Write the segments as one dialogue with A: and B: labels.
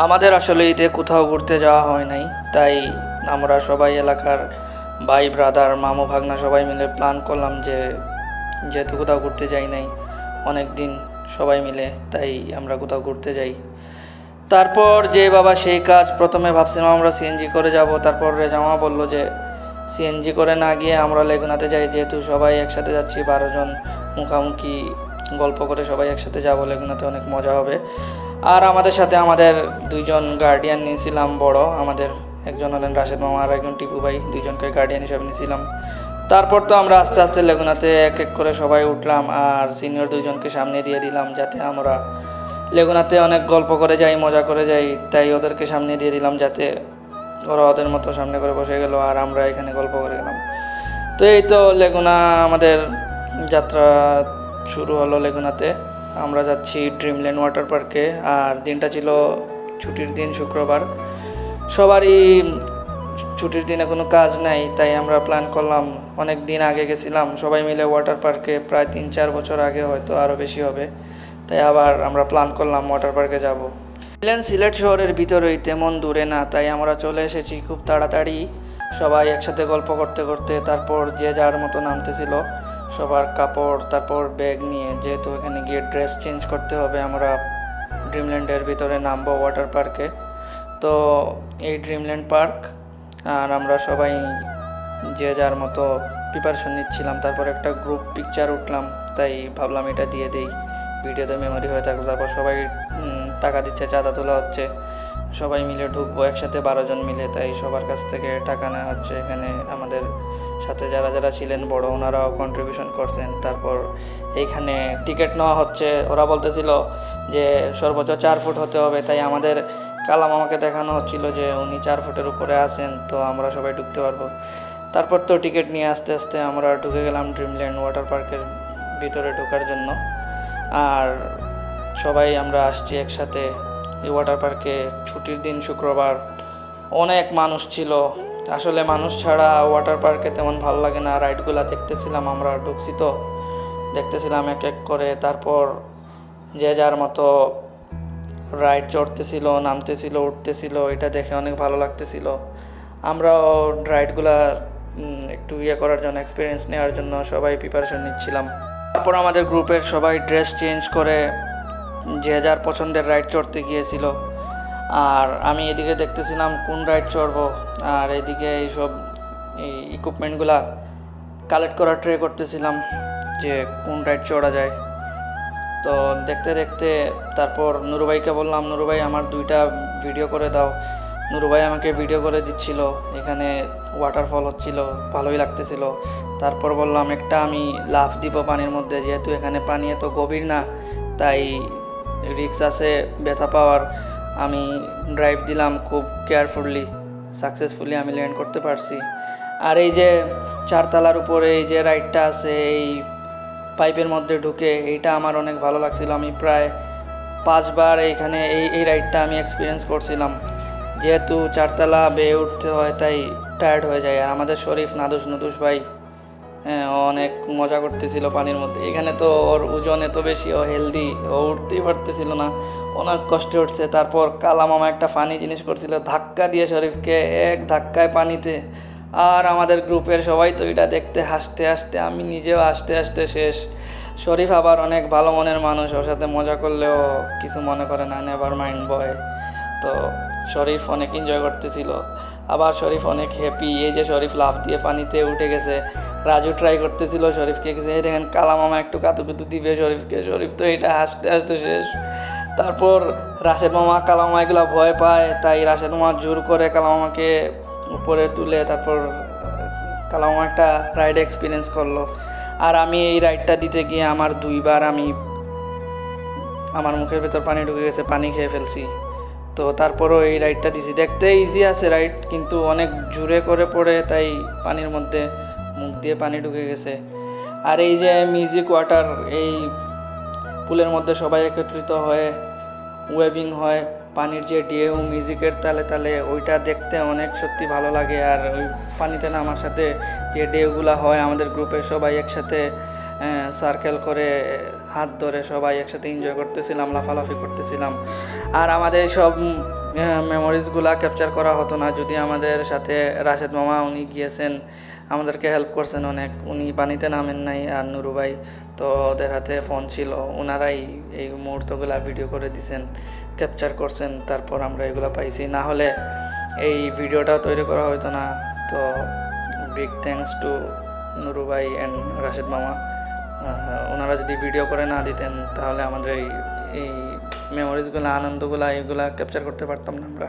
A: আমাদের আসলে ঈদে কোথাও ঘুরতে যাওয়া হয় নাই, তাই আমরা সবাই এলাকার ভাই ব্রাদার মামু ভাগনা সবাই মিলে প্ল্যান করলাম যে যেহেতু কোথাও ঘুরতে যাই নাই অনেক দিন সবাই মিলে, তাই আমরা কোথাও ঘুরতে যাই। তারপর যে বাবা সেই কাজ, প্রথমে ভাবছিলাম আমরা সিএনজি করে যাব, তারপর রেজামা বলল যে সিএনজি করে না গিয়ে আমরা লেগুনাতে যাই, যেহেতু সবাই একসাথে যাচ্ছি 12 জন মুখামুখি গল্প করে সবাই একসাথে যাব, লেগুনাতে অনেক মজা হবে। আর আমাদের সাথে আমাদের 2জন গার্ডিয়ান নিয়েছিলাম বড়, আমাদের একজন হলেন রাশেদ মামা আর একজন টিপু ভাই, 2জনকে গার্ডিয়ান হিসাবে নিয়েছিলাম। তারপর তো আমরা আস্তে আস্তে লেগুনাতে এক এক করে সবাই উঠলাম আর সিনিয়র 2জনকে সামনে দিয়ে দিলাম, যাতে আমরা লেগুনাতে অনেক গল্প করে যাই, মজা করে যাই, তাই ওদেরকে সামনে দিয়ে দিলাম যাতে ওরা ওদের মতো সামনে করে বসে গেল আর আমরা এখানে গল্প করে গেলাম। তো এই তো লেগুনা আমাদের যাত্রা শুরু হলো। লেগুনাতে আমরা যাচ্ছি ড্রিমল্যান্ড ওয়াটার পার্কে, আর দিনটা ছিল ছুটির দিন, শুক্রবার। সবারই ছুটির দিনে কোনো কাজ নাই, তাই আমরা প্ল্যান করলাম, অনেক দিন আগে গেছিলাম সবাই মিলে ওয়াটার পার্কে, প্রায় 3-4 বছর আগে, হয়তো আরও বেশি হবে। তাই আবার আমরা প্ল্যান করলাম ওয়াটার পার্কে যাব। সিলেট শহরের ভিতরেই, তেমন দূরে না, তাই আমরা চলে এসেছি খুব তাড়াতাড়ি, সবাই একসাথে গল্প করতে করতে। তারপর যে যার মতো নামতেছিল, সবার কাপড় তারপর ব্যাগ নিয়ে, যেহেতু এখানে গিয়ে ড্রেস চেঞ্জ করতে হবে, আমরা ড্রিমল্যান্ডের ভিতরে নামবো ওয়াটার পার্কে। তো এই ড্রিমল্যান্ড পার্ক, আর আমরা সবাই যে যার মতো প্রিপারেশন নিচ্ছিলাম। তারপর একটা গ্রুপ পিকচার উঠলাম, তাই ভাবলাম এটা দিয়ে দেই, ভিডিওতে মেমোরি হয়ে থাকলো। তারপর সবাই টাকা দিচ্ছে, চাঁদা তোলা হচ্ছে, সবাই মিলে ঢুকবো একসাথে 12 জন মিলে, তাই সবার কাছ থেকে টাকা নেওয়া হচ্ছে। এখানে আমাদের সাথে যারা যারা ছিলেন বড়, ওনারাও কন্ট্রিবিউশন করছেন। তারপর এইখানে টিকিট নেওয়া হচ্ছে, ওরা বলতেছিল যে সর্বোচ্চ 4 ফুট হতে হবে, তাই আমাদের কালাম আমাকে দেখানো হচ্ছিল যে উনি 4 ফুটের উপরে আছেন, তো আমরা সবাই ঢুকতে পারবো। তারপর তো টিকিট নিয়ে আস্তে আস্তে আমরা ঢুকে গেলাম ড্রিমল্যান্ড ওয়াটার পার্কের ভিতরে ঢোকার জন্য। আর সবাই আমরা আসছি একসাথে এই ওয়াটার পার্কে। ছুটির দিন, শুক্রবার, অনেক মানুষ ছিল। আসলে মানুষ ছাড়া ওয়াটার পার্কে তেমন ভালো লাগে না। রাইডগুলো দেখতেছিলাম, আমরা ঢুকছি তো দেখতেছিলাম এক এক করে। তারপর যে যার মতো রাইড চড়তেছিল, নামতেছিল, উঠতেছিল, এটা দেখে অনেক ভালো লাগতেছিল। আমরাও রাইডগুলা একটু করার জন্য, এক্সপিরিয়েন্স নেওয়ার জন্য সবাই প্রিপারেশন নিচ্ছিলাম। তারপর আমাদের গ্রুপের সবাই ড্রেস চেঞ্জ করে যে যার পছন্দের রাইড চড়তে গিয়েছিল, আর আমি এদিকে দেখতেছিলাম কোন রাইড চড়বো, আর এদিকে এইসব ইকুইপমেন্টগুলা কালেক্ট করা ট্রাই করতেছিলাম যে কোন রাইড চড়া যায়। তো দেখতে দেখতে তারপর নুরুভাইকে বললাম, নুরুভাই আমার 2টা ভিডিও করে দাও। নুরুভাই আমাকে ভিডিও করে দিচ্ছিল, এখানে ওয়াটারফল হচ্ছিল, ভালোই লাগতেছিল। তারপর বললাম একটা আমি লাফ দিব পানির মধ্যে, যেহেতু এখানে পানি এত গভীর না, তাই রিক্স আছে ব্যথা পাওয়ার। আমি ড্রাইভ দিলাম খুব কেয়ারফুলি, সাকসেসফুলি আমি ল্যান্ড করতে পারছি। আর এই যে 4 তলার উপরে এই যে রাইডটা আছে, এই পাইপের মধ্যে ঢুকে, এইটা আমার অনেক ভালো লাগছিল। আমি প্রায় 5 বার এইখানে এই রাইডটা আমি এক্সপিরিয়েন্স করছিলাম। যেহেতু 4 তলা বেয়ে উঠতে হয়, তাই টায়ার্ড হয়ে যায়। আর আমাদের শরীফ নুদুস ভাই অনেক মজা করতেছিল পানির মধ্যে। এখানে তো ওর ওজন এত বেশি, ও হেলদি, ও উঠতেই পারতেছিল না, অনেক কষ্টে উঠছে। তারপর কালা মামা একটা ফানি জিনিস করছিল, ধাক্কা দিয়ে শরীফকে এক ধাক্কায় পানিতে। আর আমাদের গ্রুপের সবাই তো এটা দেখতে হাসতে হাসতে, আমি নিজেও হাসতে হাসতে শেষ। শরীফ আবার অনেক ভালো মনের মানুষ, ওর সাথে মজা করলেও কিছু মনে করে না, নেভার মাইন্ড বয়। তো শরীফ অনেক এনজয় করতেছিল, আবার শরীফ অনেক হ্যাপি। এই যে শরীফ লাফ দিয়ে পানিতে উঠে গেছে, রাজু ট্রাই করতেছিল শরীফকে, এই দেখেন কালা মামা একটু কাতুকুতু দিবে শরীফকে, শরীফ তো এটা হাসতে হাসতে শেষ। তারপর রাশেদ মামা কালা মামা এগুলো ভয় পায়, তাই রাশেদ মামা জোর করে কালা মামাকে উপরে তুলে তারপর কালা মামা একটা রাইড এক্সপিরিয়েন্স করলো। আর আমি এই রাইডটা দিতে গিয়ে আমার 2 বার আমার মুখের ভেতর পানি ঢুকে গেছে, পানি খেয়ে ফেলছি। তো তারপরও এই রাইডটা দিছি, দেখতে ইজি আছে রাইড, কিন্তু অনেক জোরে করে পড়ে, তাই পানির মধ্যে মুখ দিয়ে পানি ঢুকে গেছে। আর এই যে মিউজিক ওয়াটার, এই পুলের মধ্যে সবাই একত্রিত হয়ে ওয়েভিং হয়, পানির যে ঢেউ মিউজিকের তালে তালে, ওইটা দেখতে অনেক সত্যি ভালো লাগে। আর ওই পানিতে নামার সাথে যে ঢেউগুলা হয়, আমাদের গ্রুপের সবাই একসাথে সার্কেল করে হাত ধরে সবাই একসাথে এনজয় করতেছিলাম, লাফালাফি করতেছিলাম। আর আমাদের সব মেমোরিজগুলা ক্যাপচার করা হতো না যদি আমাদের সাথে রাশেদ মামা উনি গিয়েছেন, আমাদেরকে হেল্প করছেন অনেক, উনি পানিতে নামেন নাই। আর নুরু ভাই তো ওদের হাতে ফোন ছিল, ওনারাই এই মুহূর্তগুলা ভিডিও করে দিছেন, ক্যাপচার করছেন, তারপর আমরা এগুলো পাইছি, না হলে এই ভিডিওটাও তৈরি করা হতো না। তো বিগ থ্যাঙ্কস টু নুরু ভাই অ্যান্ড রাশেদ মামা। ওনারা যদি ভিডিও করে না দিতেন তাহলে আমাদের এই মেমোরিজগুলো, আনন্দগুলো, এগুলা ক্যাপচার করতে পারতাম না আমরা।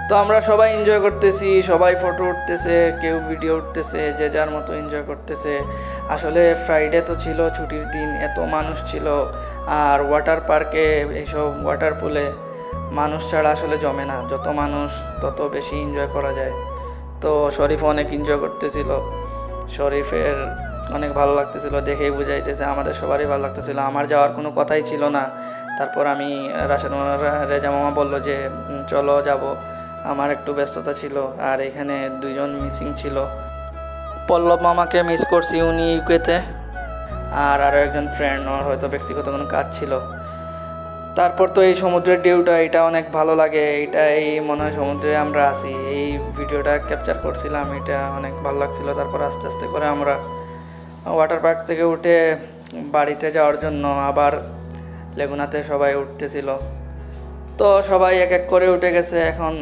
A: তো আমরা সবাই এনজয় করতেছি, সবাই ফটো উঠতেছে, কেউ ভিডিও উঠতেছে, যে যার মতো এনজয় করতেছে। আসলে ফ্রাইডে তো ছিল ছুটির দিন, এত মানুষ ছিল। আর ওয়াটার পার্কে, এইসব ওয়াটার পুলে মানুষ ছাড়া আসলে জমে না, যত মানুষ তত বেশি এনজয় করা যায়। তো শরীফ অনেক এনজয় করতেছিল, শরীফের অনেক ভালো লাগতেছিল, দেখেই বুঝাইতেছে আমাদের সবারই ভালো লাগতেছিল। আমার যাওয়ার কোনো কথাই ছিল না, তারপর আমি রেজা মামা বললো যে চলো যাব, আমার একটু ব্যস্ততা ছিল। আর এখানে দুইজন মিসিং ছিল, পল্লব মামাকে মিস করছি, উনি ইউকেতে, আর আরও একজন ফ্রেন্ড, ওর হয়তো ব্যক্তিগত কোনো কাজ ছিল। তারপর তো এই সমুদ্রের ঢেউটা, এটা অনেক ভালো লাগে, এইটাই মনে হয় সমুদ্রে আমরা আছি। এই ভিডিওটা ক্যাপচার করছিলাম, এটা অনেক ভালো লাগছিল। তারপর আস্তে আস্তে করে আমরা ওয়াটার পার্ক থেকে উঠে বাড়িতে যাওয়ার জন্য আবার লেগুনাতে সবাই উঠতেছিল। তো সবাই এক এক করে উঠে গেছে, এখন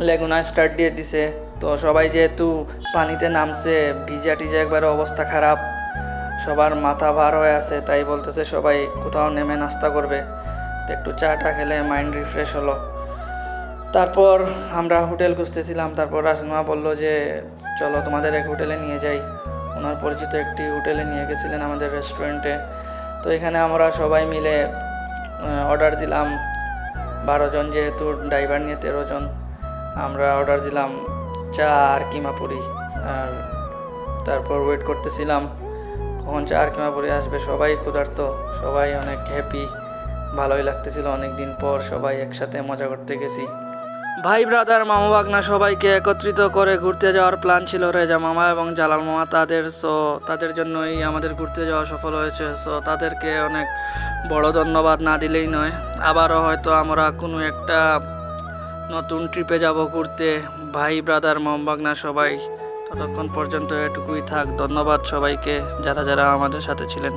A: লেগুনা স্টার্ট দিয়ে দিছে। তো সবাই যেহেতু পানিতে নামছে, ভিজা টিজা একবারে অবস্থা খারাপ, সবার মাথা ভার হয়ে আছে, তাই বলতেছে সবাই কোথাও নেমে নাস্তা করবে। তো একটু চাটা খেলে মাইন্ড রিফ্রেশ হলো। তারপর আমরা হোটেল খুঁজতেছিলাম, তারপর রাসেমা বললো যে চলো তোমাদের এক হোটেলে নিয়ে যাই। ওনার পরিচিত একটি হোটেলে নিয়ে গেছিলেন, আমাদের রেস্টুরেন্টে। তো এখানে আমরা সবাই মিলে অর্ডার দিলাম, 12 জন, যেহেতু ড্রাইভার নিয়ে 13 জন। আমরা অর্ডার দিলাম চা আর কিমা পুরি, আর তারপর ওয়েট করতেছিলাম কখন চা আর কিমা পুরি আসবে। সবাই ক্ষুধার্ত, সবাই অনেক হ্যাপি, ভালোই লাগতেছিল, অনেক দিন পর সবাই একসাথে মজা করতে গেছি। ভাই ব্রাদার, মামা ভাগনা সবাইকে একত্রিত করে ঘুরতে যাওয়ার প্ল্যান ছিল রেজা মামা এবং জালাল মামা তাদের। তাদের জন্যই আমাদের ঘুরতে যাওয়া সফল হয়েছে। তাদেরকে অনেক বড় ধন্যবাদ না দিলেই নয়। আবারও হয়তো আমরা কোনো একটা নতুন ট্রিপে যাব ঘুরতে, ভাই ব্রাদার মামা ভাগনা সবাই। ততক্ষণ পর্যন্ত এটুকুই থাক। ধন্যবাদ সবাইকে যারা যারা আমাদের সাথে ছিলেন।